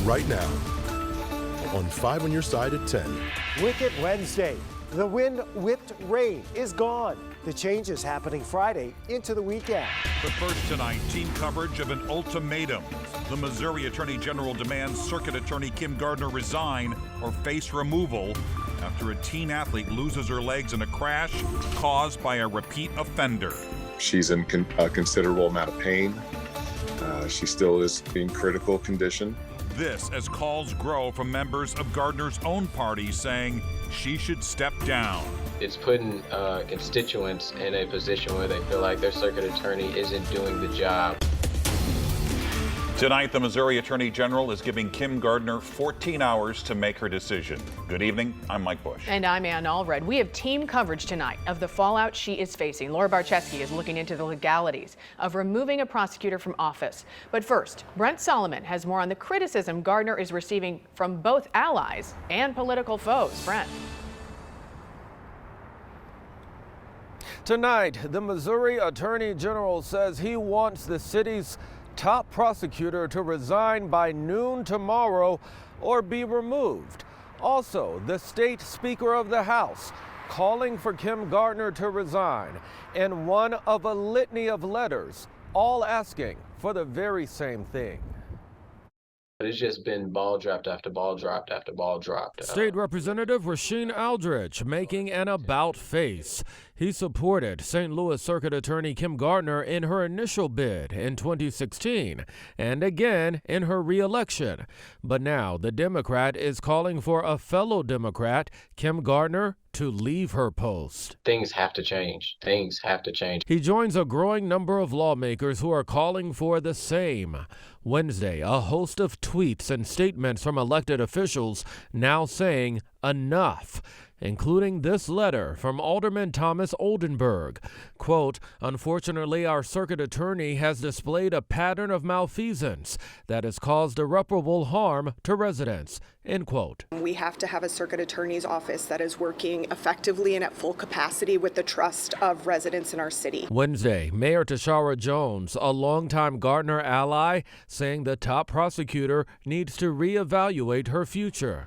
right now on 5 on your side at 10. Wicked Wednesday. The wind-whipped rain is gone. The change is happening Friday into the weekend. But first tonight, team coverage of an ultimatum. The Missouri Attorney General demands Circuit Attorney Kim Gardner resign or face removal after a teen athlete loses her legs in a crash caused by a repeat offender. She's in a considerable amount of pain. She still is in critical condition. This as calls grow from members of Gardner's own party saying she should step down. It's putting constituents in a position where they feel like their circuit attorney isn't doing the job. Tonight, the Missouri Attorney General is giving Kim Gardner 14 hours to make her decision. Good evening, I'm Mike Bush. And I'm Ann Allred. We have team coverage tonight of the fallout she is facing. Laura Barczewski is looking into the legalities of removing a prosecutor from office. But first, Brent Solomon has more on the criticism Gardner is receiving from both allies and political foes. Brent. Tonight, the Missouri Attorney General says he wants the city's top prosecutor to resign by noon tomorrow or be removed. Also, the state Speaker of the House calling for Kim Gardner to resign in one of a litany of letters, all asking for the very same thing. It's just been ball dropped after ball dropped after ball dropped. State Representative Rasheen Aldridge making an about face. He supported St. Louis Circuit Attorney Kim Gardner in her initial bid in 2016 and again in her re-election. But now the Democrat is calling for a fellow Democrat, Kim Gardner, to leave her post. Things have to change. Things have to change. He joins a growing number of lawmakers who are calling for the same. Wednesday, a host of tweets and statements from elected officials now saying enough, including this letter from Alderman Thomas Oldenburg. Quote, unfortunately, our circuit attorney has displayed a pattern of malfeasance that has caused irreparable harm to residents. End quote. We have to have a circuit attorney's office that is working effectively and at full capacity with the trust of residents in our city. Wednesday, Mayor Tashara Jones, a longtime Gardner ally, saying the top prosecutor needs to reevaluate her future.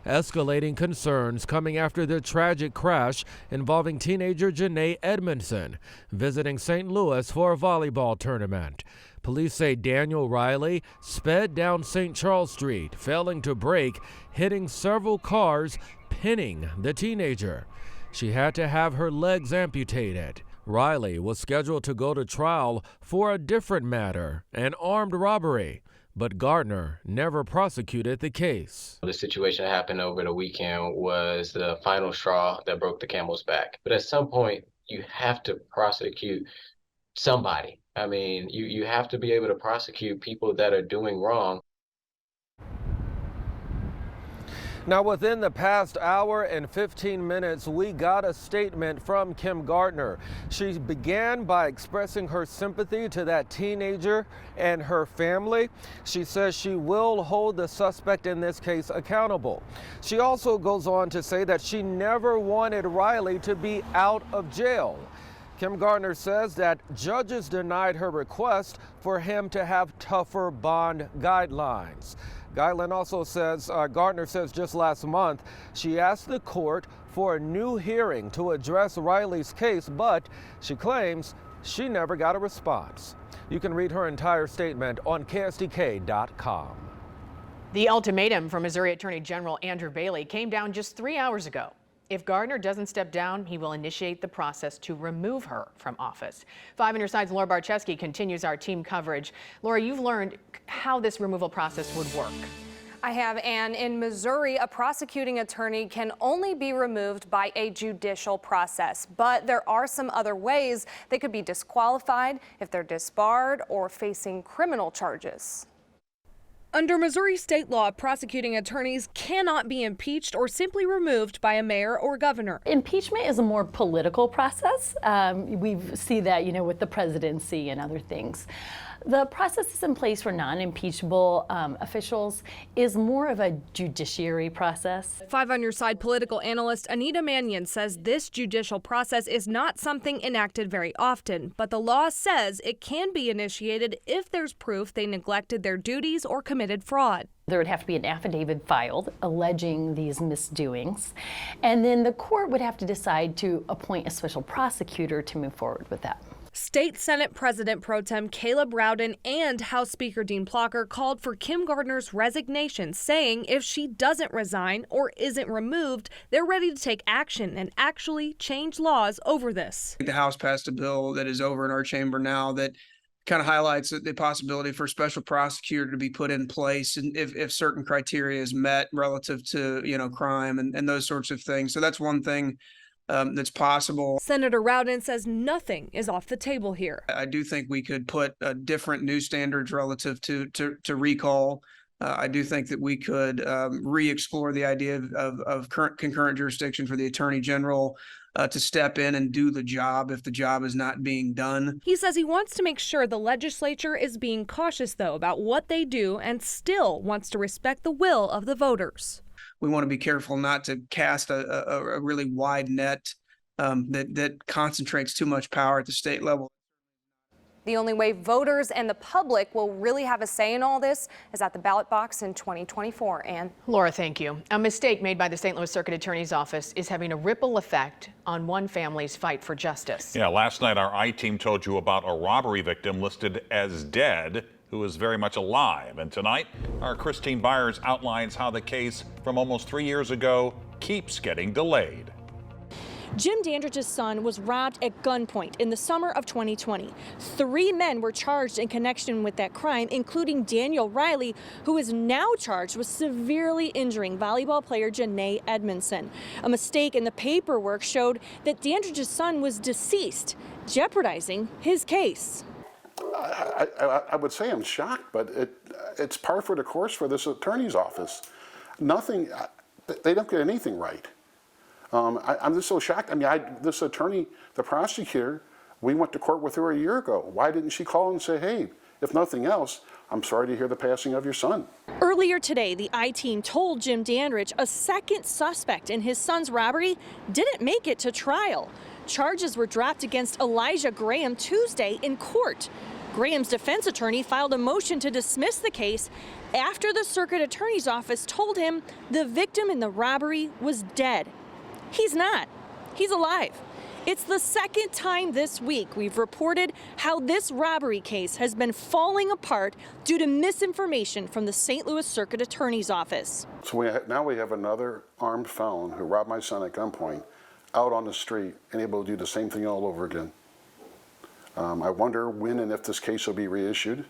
Escalating concerns coming after the tragic crash involving teenager Janae Edmondson visiting St. Louis for a volleyball tournament. Police say Daniel Riley sped down St. Charles Street, failing to brake, hitting several cars, pinning the teenager. She had to have her legs amputated. Riley was scheduled to go to trial for a different matter, an armed robbery. But Gardner never prosecuted the case. The situation that happened over the weekend was the final straw that broke the camel's back. But at some point, you have to prosecute somebody. I mean, you have to be able to prosecute people that are doing wrong. Now, within the past hour and 15 minutes, we got a statement from Kim Gardner. She began by expressing her sympathy to that teenager and her family. She says she will hold the suspect in this case accountable. She also goes on to say that she never wanted Riley to be out of jail. Kim Gardner says that judges denied her request for him to have tougher bond guidelines. Gardner says just last month she asked the court for a new hearing to address Riley's case, but she claims she never got a response. You can read her entire statement on KSDK.com. The ultimatum from Missouri Attorney General Andrew Bailey came down just 3 hours ago. If Gardner doesn't step down, he will initiate the process to remove her from office. 5 on your side's Laura Barczewski continues our team coverage. Laura, you've learned how this removal process would work. I have, and in Missouri, a prosecuting attorney can only be removed by a judicial process, but there are some other ways they could be disqualified if they're disbarred or facing criminal charges. Under Missouri state law, prosecuting attorneys cannot be impeached or simply removed by a mayor or governor. Impeachment is a more political process. We see that, with the presidency and other things. The processes in place for non-impeachable officials is more of a judiciary process. 5 on Your Side political analyst Anita Mannion says this judicial process is not something enacted very often, but the law says it can be initiated if there's proof they neglected their duties or committed fraud. There would have to be an affidavit filed alleging these misdoings, and then the court would have to decide to appoint a special prosecutor to move forward with that. State Senate President Pro Tem Caleb Rowden and House Speaker Dean Plocher called for Kim Gardner's resignation, saying if she doesn't resign or isn't removed, they're ready to take action and actually change laws over this. The House passed a bill that is over in our chamber now that kind of highlights the possibility for a special prosecutor to be put in place, and if certain criteria is met relative to, crime and those sorts of things. So that's one thing that's possible. Senator Rowden says nothing is off the table here. I do think we could put different new standards relative to recall. I do think that we could re-explore the idea of concurrent jurisdiction for the Attorney General to step in and do the job if the job is not being done. He says he wants to make sure the legislature is being cautious, though, about what they do and still wants to respect the will of the voters. We want to be careful not to cast a really wide net that concentrates too much power at the state level. The only way voters and the public will really have a say in all this is at the ballot box in 2024. And Laura, thank you. A mistake made by the St. Louis Circuit Attorney's Office is having a ripple effect on one family's fight for justice. Yeah, last night our I-team told you about a robbery victim listed as dead who is very much alive. And tonight, our Christine Byers outlines how the case from almost 3 years ago keeps getting delayed. Jim Dandridge's son was robbed at gunpoint in the summer of 2020. 3 men were charged in connection with that crime, including Daniel Riley, who is now charged with severely injuring volleyball player Janae Edmondson. A mistake in the paperwork showed that Dandridge's son was deceased, jeopardizing his case. I would say I'm shocked, but it's par for the course for this attorney's office. Nothing, they don't get anything right. I'm just so shocked. I mean, this attorney, the prosecutor, we went to court with her a year ago. Why didn't she call and say, hey, if nothing else, I'm sorry to hear the passing of your son? Earlier today, the I-team told Jim Dandridge a second suspect in his son's robbery didn't make it to trial. Charges were dropped against Elijah Graham Tuesday in court. Graham's defense attorney filed a motion to dismiss the case after the circuit attorney's office told him the victim in the robbery was dead. He's not. He's alive. It's the second time this week we've reported how this robbery case has been falling apart due to misinformation from the St. Louis Circuit Attorney's Office. So now we have another armed felon who robbed my son at gunpoint out on the street and able to do the same thing all over again. I wonder when and if this case will be reissued.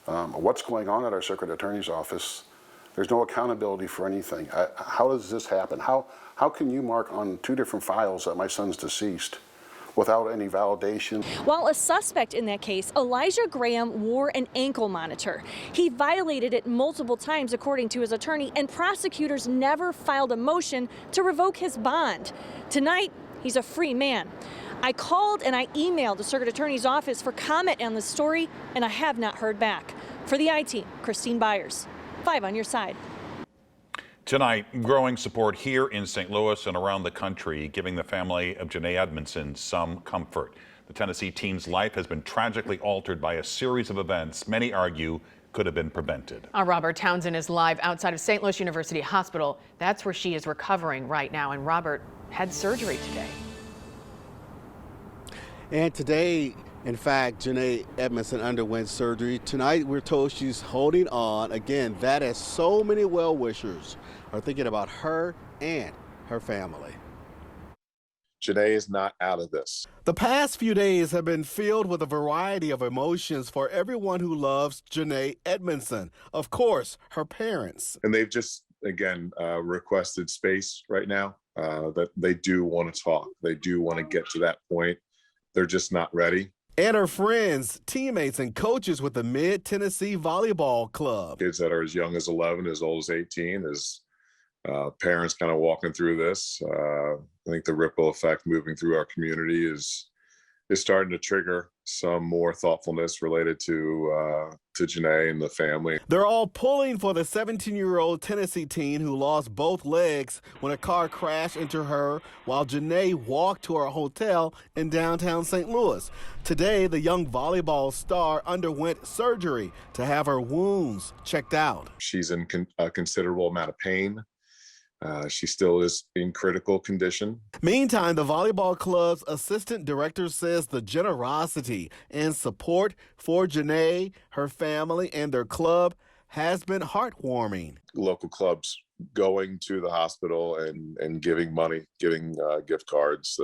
What's going on at our Circuit Attorney's Office? There's no accountability for anything. How does this happen? How can you mark on 2 different files that my son's deceased without any validation? While a suspect in that case, Elijah Graham wore an ankle monitor. He violated it multiple times, according to his attorney, and prosecutors never filed a motion to revoke his bond. Tonight, he's a free man. I called and I emailed the Circuit Attorney's Office for comment on this story, and I have not heard back. For the I-team, Christine Byers, 5 on Your Side. Tonight, growing support here in St. Louis and around the country, giving the family of Janae Edmondson some comfort. The Tennessee teen's life has been tragically altered by a series of events many argue could have been prevented. Our Robert Townsend is live outside of St. Louis University Hospital. That's where she is recovering right now. And Robert had surgery today. And today, in fact, Janae Edmondson underwent surgery. Tonight, we're told she's holding on. Again, that as so many well-wishers are thinking about her and her family. Janae is not out of this. The past few days have been filled with a variety of emotions for everyone who loves Janae Edmondson. Of course, her parents. And they've just, again, requested space right now, that they do want to talk. They do want to get to that point. They're just not ready. And her friends, teammates, and coaches with the Mid-Tennessee Volleyball Club. Kids that are as young as 11, as old as 18, as parents kind of walking through this. I think the ripple effect moving through our community is starting to trigger some more thoughtfulness related to Janae and the family. They're all pulling for the 17-year-old Tennessee teen who lost both legs when a car crashed into her while Janae walked to her hotel in downtown St. Louis. Today, the young volleyball star underwent surgery to have her wounds checked out. She's in a considerable amount of pain. She still is in critical condition. Meantime, the volleyball club's assistant director says the generosity and support for Janae, her family, and their club has been heartwarming. Local clubs going to the hospital and giving money, giving gift cards,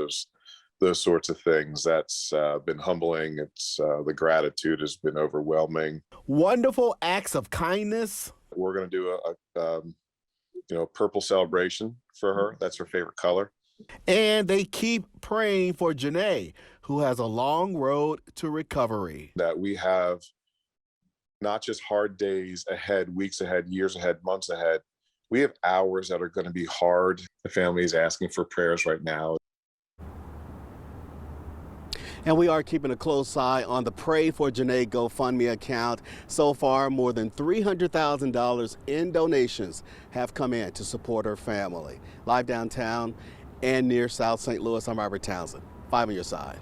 those sorts of things. That's been humbling. It's the gratitude has been overwhelming. Wonderful acts of kindness. We're going to do a purple celebration for her. That's her favorite color. And they keep praying for Janae, who has a long road to recovery. That we have not just hard days ahead, weeks ahead, years ahead, months ahead. We have hours that are going to be hard. The family is asking for prayers right now. And we are keeping a close eye on the Pray for Janae GoFundMe account. So far, more than $300,000 in donations have come in to support her family. Live downtown and near South St. Louis, I'm Robert Townsend. 5 on your side.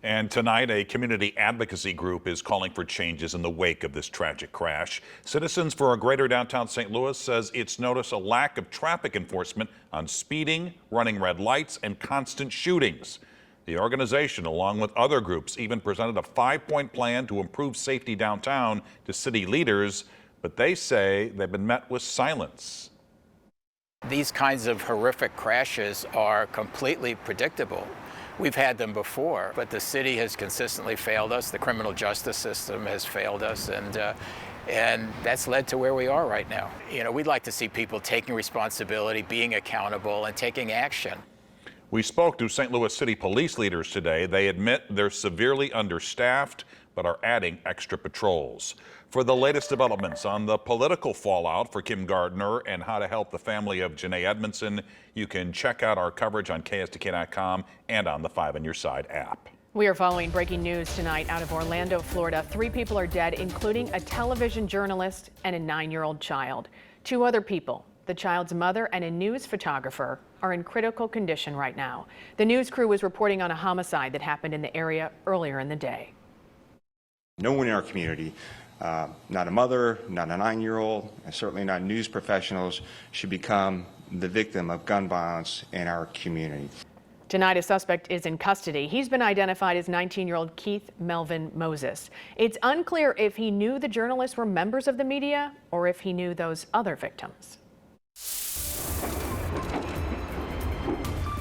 And tonight, a community advocacy group is calling for changes in the wake of this tragic crash. Citizens for a Greater Downtown St. Louis says it's noticed a lack of traffic enforcement on speeding, running red lights, and constant shootings. The organization, along with other groups, even presented a 5-point plan to improve safety downtown to city leaders, but they say they've been met with silence. These kinds of horrific crashes are completely predictable. We've had them before, but the city has consistently failed us. The criminal justice system has failed us, and that's led to where we are right now. We'd like to see people taking responsibility, being accountable, and taking action. We spoke to St. Louis City police leaders today. They admit they're severely understaffed, but are adding extra patrols. For the latest developments on the political fallout for Kim Gardner and how to help the family of Janae Edmondson, you can check out our coverage on KSTK.com and on the 5 on Your Side app. We are following breaking news tonight out of Orlando, Florida. 3 people are dead, including a television journalist and a 9-year-old child. 2 other people, the child's mother and a news photographer, are in critical condition right now. The news crew was reporting on a homicide that happened in the area earlier in the day. No one in our community, not a mother, not a 9-year-old, and certainly not news professionals, should become the victim of gun violence in our community. Tonight, a suspect is in custody. He's been identified as 19-year-old Keith Melvin Moses. It's unclear if he knew the journalists were members of the media or if he knew those other victims.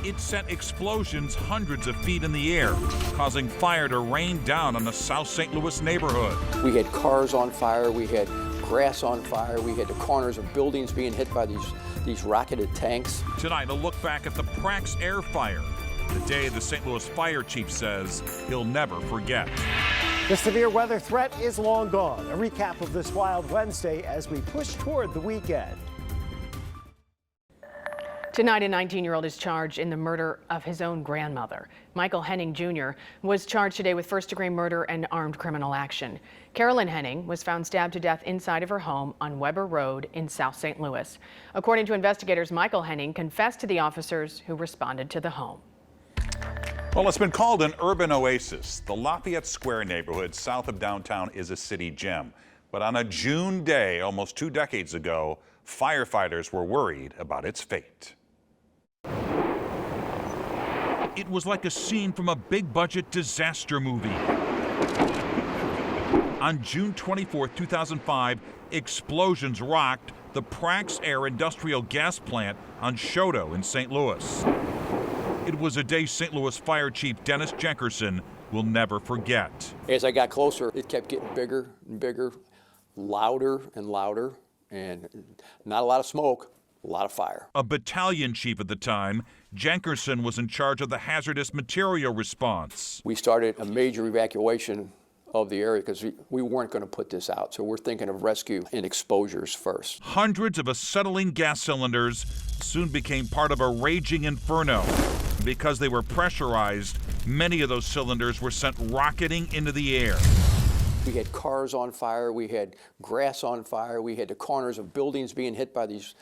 It sent explosions hundreds of feet in the air, causing fire to rain down on the South St. Louis neighborhood. We had cars on fire, we had grass on fire, we had the corners of buildings being hit by these rocketed tanks. Tonight, a look back at the Praxair fire, the day the St. Louis fire chief says he'll never forget. The severe weather threat is long gone. A recap of this wild Wednesday as we push toward the weekend. Tonight, a 19-year-old is charged in the murder of his own grandmother. Michael Henning Jr. was charged today with first-degree murder and armed criminal action. Carolyn Henning was found stabbed to death inside of her home on Weber Road in South St. Louis. According to investigators, Michael Henning confessed to the officers who responded to the home. Well, it's been called an urban oasis. The Lafayette Square neighborhood south of downtown is a city gem. But on a June day, almost 2 decades ago, firefighters were worried about its fate. It was like a scene from a big-budget disaster movie. On June 24, 2005, explosions rocked the Praxair industrial gas plant on Choteau in St. Louis. It was a day St. Louis Fire Chief Dennis Jenkerson will never forget. As I got closer, it kept getting bigger and bigger, louder and louder, and not a lot of smoke. A lot of fire. A battalion chief at the time, Jenkerson was in charge of the hazardous material response. We started a major evacuation of the area because we weren't going to put this out. So we're thinking of rescue and exposures first. Hundreds of acetylene gas cylinders soon became part of a raging inferno. Because they were pressurized, many of those cylinders were sent rocketing into the air. We had cars on fire, we had grass on fire, we had the corners of buildings being hit by these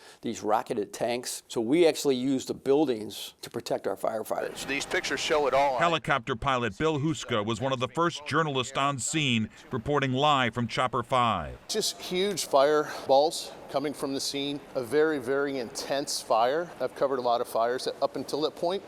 rocketed tanks. So we actually used the buildings to protect our firefighters. These pictures show it all. Helicopter pilot Bill Huska was one of the first journalists on scene, reporting live from Chopper 5. Just huge fireballs coming from the scene. A very, very intense fire. I've covered a lot of fires up until that point.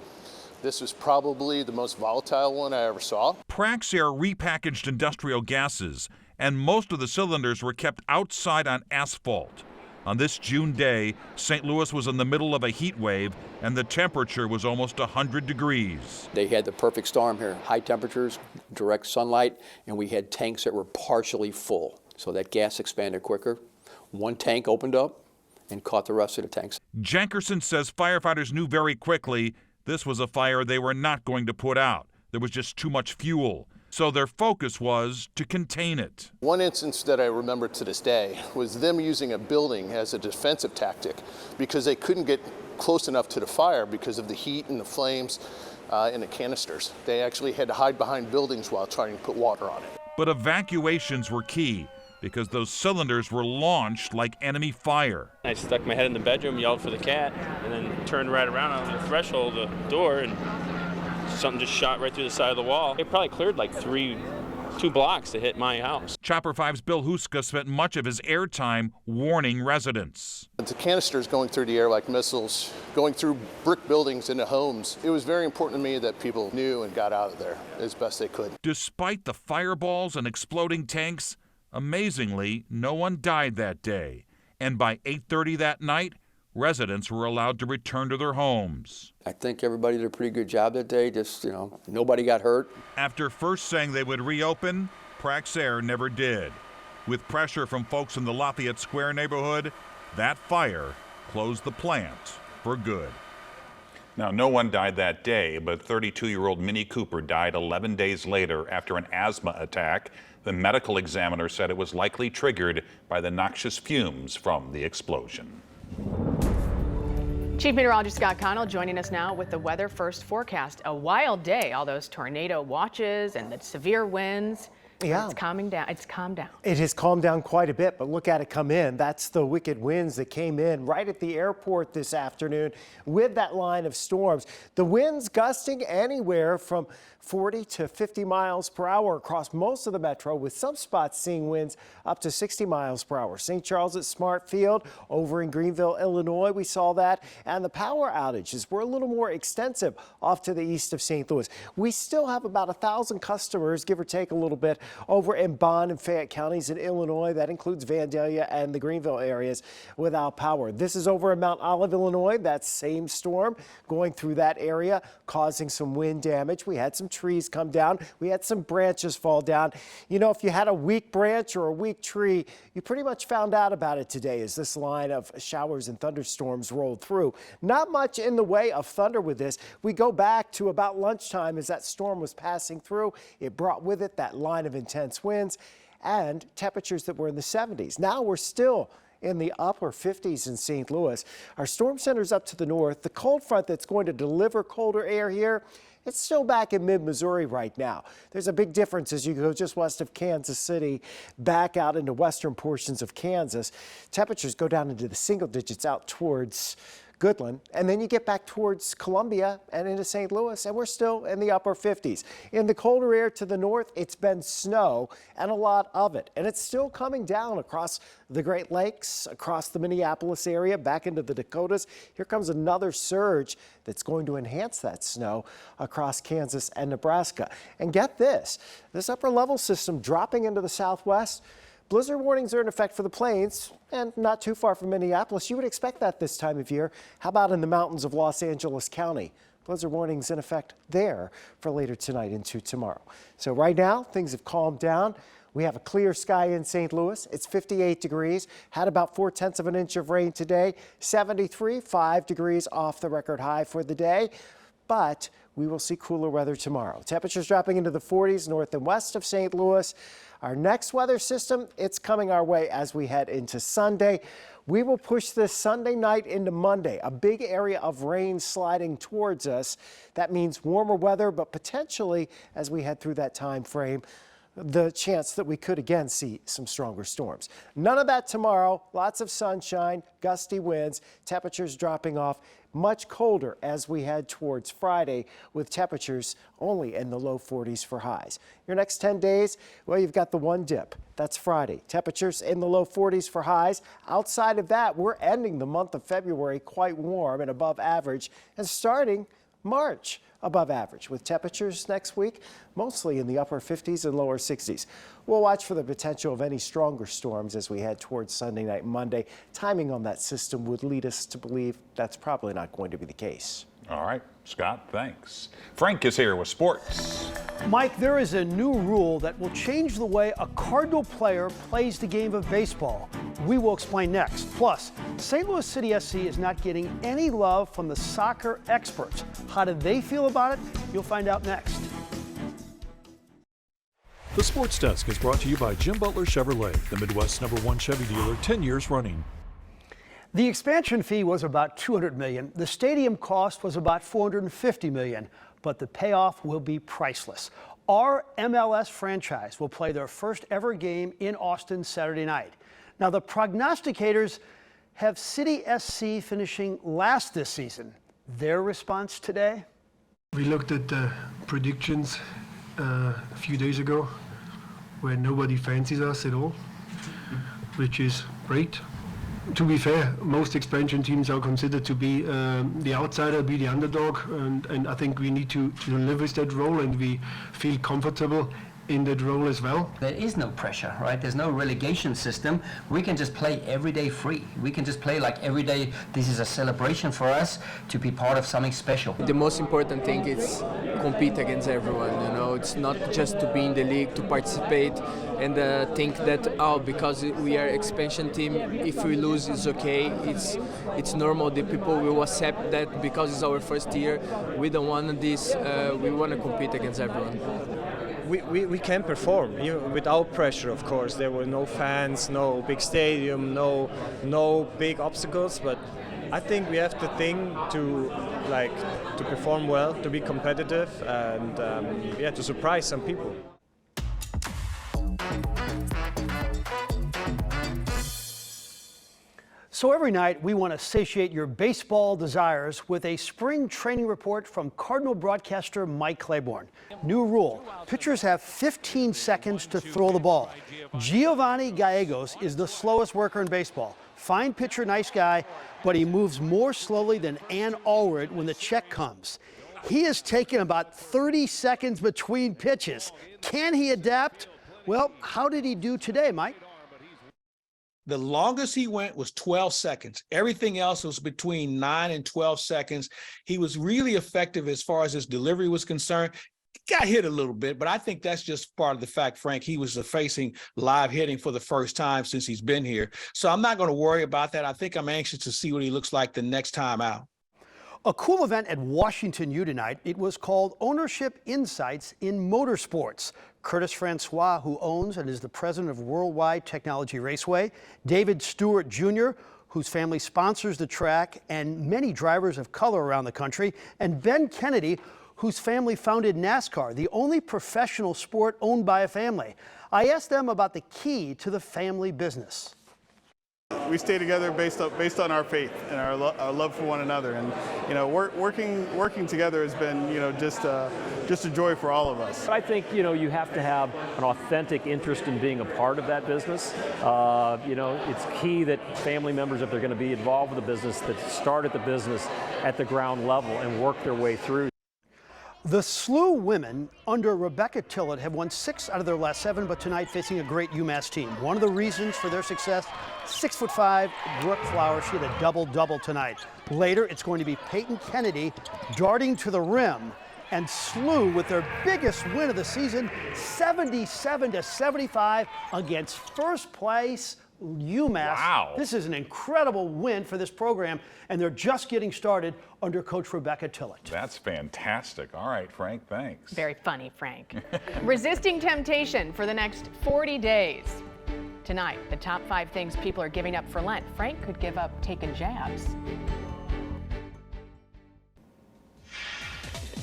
This was probably the most volatile one I ever saw. Praxair repackaged industrial gases, and most of the cylinders were kept outside on asphalt. On this June day, St. Louis was in the middle of a heat wave, and the temperature was almost 100 degrees. They had the perfect storm here. High temperatures, direct sunlight, and we had tanks that were partially full. So that gas expanded quicker. One tank opened up and caught the rest of the tanks. Jankerson says firefighters knew very quickly this was a fire they were not going to put out. There was just too much fuel. So their focus was to contain it. One instance that I remember to this day was them using a building as a defensive tactic because they couldn't get close enough to the fire because of the heat and the flames and the canisters. They actually had to hide behind buildings while trying to put water on it. But evacuations were key because those cylinders were launched like enemy fire. I stuck my head in the bedroom, yelled for the cat, and then turned right around on the threshold of the door, and something just shot right through the side of the wall. It probably cleared like 2 blocks to hit my house. Chopper 5's Bill Huska spent much of his airtime warning residents. The canisters going through the air like missiles, going through brick buildings into homes. It was very important to me that people knew and got out of there as best they could. Despite the fireballs and exploding tanks, amazingly, no one died that day. And by 8:30 that night, residents were allowed to return to their homes. I think everybody did a pretty good job that day. Just, nobody got hurt. After first saying they would reopen, Praxair never did. With pressure from folks in the Lafayette Square neighborhood, that fire closed the plant for good. Now, no one died that day, but 32-year-old Minnie Cooper died 11 days later after an asthma attack. The medical examiner said it was likely triggered by the noxious fumes from the explosion. Chief Meteorologist Scott Connell joining us now with the weather first forecast. A wild day, all those tornado watches and the severe winds. Yeah. It's calming down. It's calmed down. It has calmed down quite a bit, but look at it come in. That's the wicked winds that came in right at the airport this afternoon with that line of storms. The winds gusting anywhere from 40 to 50 miles per hour across most of the metro, with some spots seeing winds up to 60 miles per hour. St. Charles at Smart Field, over in Greenville, Illinois, we saw that. And the power outages were a little more extensive off to the east of St. Louis. We still have about 1,000 customers, give or take a little bit, over in Bond and Fayette counties in Illinois. That includes Vandalia and the Greenville areas without power. This is over in Mount Olive, Illinois. That same storm going through that area, causing some wind damage. We had some trees come down. We had some branches fall down. You know, if you had a weak branch or a weak tree, you pretty much found out about it today as this line of showers and thunderstorms rolled through. Not much in the way of thunder with this. We go back to about lunchtime as that storm was passing through. It brought with it that line of intense winds and temperatures that were in the 70s. Now we're still in the upper 50s in St. Louis. Our storm center's up to the north. The cold front that's going to deliver colder air here, it's still back in mid-Missouri right now. There's a big difference as you go just west of Kansas City, back out into western portions of Kansas. Temperatures go down into the single digits out towards Goodland, and then you get back towards Columbia and into St. Louis, and we're still in the upper 50s. In the colder air to the north, it's been snow and a lot of it, and it's still coming down across the Great Lakes, across the Minneapolis area, back into the Dakotas. Here comes another surge that's going to enhance that snow across Kansas and Nebraska. And get this upper level system dropping into the southwest. Blizzard warnings are in effect for the plains and not too far from Minneapolis. You would expect that this time of year. How about in the mountains of Los Angeles County? Blizzard warnings in effect there for later tonight into tomorrow. So right now, things have calmed down. We have a clear sky in St. Louis. It's 58 degrees. Had about 0.4 of an inch of rain today. 73, 5 degrees off the record high for the day. But we will see cooler weather tomorrow. Temperatures dropping into the 40s north and west of St. Louis. Our next weather system, it's coming our way as we head into Sunday. We will push this Sunday night into Monday, a big area of rain sliding towards us. That means warmer weather, but potentially as we head through that time frame, the chance that we could again see some stronger storms. None of that tomorrow. Lots of sunshine, gusty winds, temperatures dropping off. Much colder as we head towards Friday with temperatures only in the low 40s for highs. Your next 10 days, well, you've got the one dip. That's Friday. Temperatures in the low 40s for highs. Outside of that, we're ending the month of February quite warm and above average, and starting March above average with temperatures next week mostly in the upper 50s and lower 60s. We'll watch for the potential of any stronger storms as we head towards Sunday night and Monday. Timing on that system would lead us to believe that's probably not going to be the case. All right, Scott, thanks. Frank is here with sports. Mike, there is a new rule that will change the way a Cardinal player plays the game of baseball. We will explain next. Plus, St. Louis City SC is not getting any love from the soccer experts. How do they feel about it? You'll find out next. The Sports Desk is brought to you by Jim Butler Chevrolet, the Midwest's #1 Chevy dealer, 10 years running. The expansion fee was about $200 million. The stadium cost was about $450 million, but the payoff will be priceless. Our MLS franchise will play their first ever game in Austin Saturday night. Now, the prognosticators have City SC finishing last this season. Their response today? We looked at the predictions a few days ago where nobody fancies us at all, which is great. To be fair, most expansion teams are considered to be the outsider, be the underdog, and I think we need to live with that role, and we feel comfortable in that role as well. There is no pressure, right? There's no relegation system. We can just play every day free. We can just play like every day. This is a celebration for us to be part of something special. The most important thing is compete against everyone. You know, it's not just to be in the league, to participate and think that, oh, because we are expansion team, if we lose, it's okay. It's normal. The people will accept that because it's our first year. We don't want this. We want to compete against everyone. We can perform without pressure, of course. There were no fans, no big stadium, no big obstacles, but I think we have to think to perform well, to be competitive, and to surprise some people. So every night we want to satiate your baseball desires with a spring training report from Cardinal broadcaster Mike Claiborne. New rule, pitchers have 15 seconds to throw the ball. Giovanni Gallegos is the slowest worker in baseball. Fine pitcher, nice guy, but he moves more slowly than Ann Allred when the check comes. He has taken about 30 seconds between pitches. Can he adapt? Well, how did he do today, Mike? The longest he went was 12 seconds. Everything else was between 9 and 12 seconds. He was really effective as far as his delivery was concerned. Got hit a little bit, but I think that's just part of the fact, Frank, he was facing live hitting for the first time since he's been here. So I'm not going to worry about that. I think I'm anxious to see what he looks like the next time out. A cool event at Washington U tonight. It was called Ownership Insights in Motorsports. Curtis Francois, who owns and is the president of Worldwide Technology Raceway, David Stewart Jr., whose family sponsors the track and many drivers of color around the country, and Ben Kennedy, whose family founded NASCAR, the only professional sport owned by a family. I asked them about the key to the family business. We stay together based on our faith and our love for one another, and working together has been just a joy for all of us. I think you have to have an authentic interest in being a part of that business. It's key that family members, if they're going to be involved with the business, that start at the business at the ground level and work their way through. The SLU women under Rebecca Tillett have won 6 out of their last 7, but tonight facing a great UMass team. One of the reasons for their success, 6'5" Brooke Flowers. She had a double-double tonight. Later, it's going to be Peyton Kennedy darting to the rim, and SLU with their biggest win of the season, 77-75 against first place UMass. Wow. This is an incredible win for this program, and they're just getting started under Coach Rebecca Tillett. That's fantastic. All right, Frank, thanks. Very funny, Frank. Resisting temptation for the next 40 days. Tonight, the top 5 things people are giving up for Lent. Frank could give up taking jabs.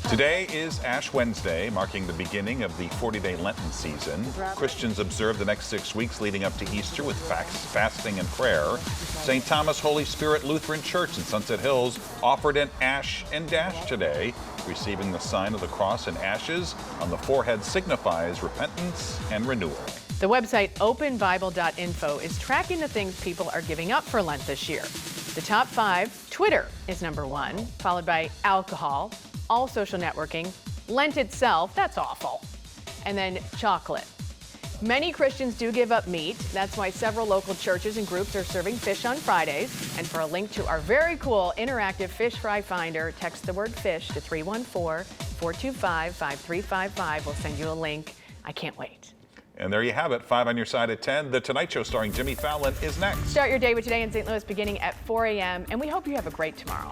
Today is Ash Wednesday, marking the beginning of the 40-day Lenten season. Christians observe the next 6 weeks leading up to Easter with fasting and prayer. St. Thomas Holy Spirit Lutheran Church in Sunset Hills offered an ash and dash today. Receiving the sign of the cross and ashes on the forehead signifies repentance and renewal. The website openbible.info is tracking the things people are giving up for Lent this year. The top 5, Twitter is number 1, followed by alcohol, all social networking, Lent itself, that's awful, and then chocolate. Many Christians do give up meat. That's why several local churches and groups are serving fish on Fridays. And for a link to our very cool interactive fish fry finder, text the word fish to 314-425-5355. We'll send you a link. I can't wait. And there you have it, 5 on your side at 10. The Tonight Show starring Jimmy Fallon is next. Start your day with Today in St. Louis beginning at 4 a.m. and we hope you have a great tomorrow.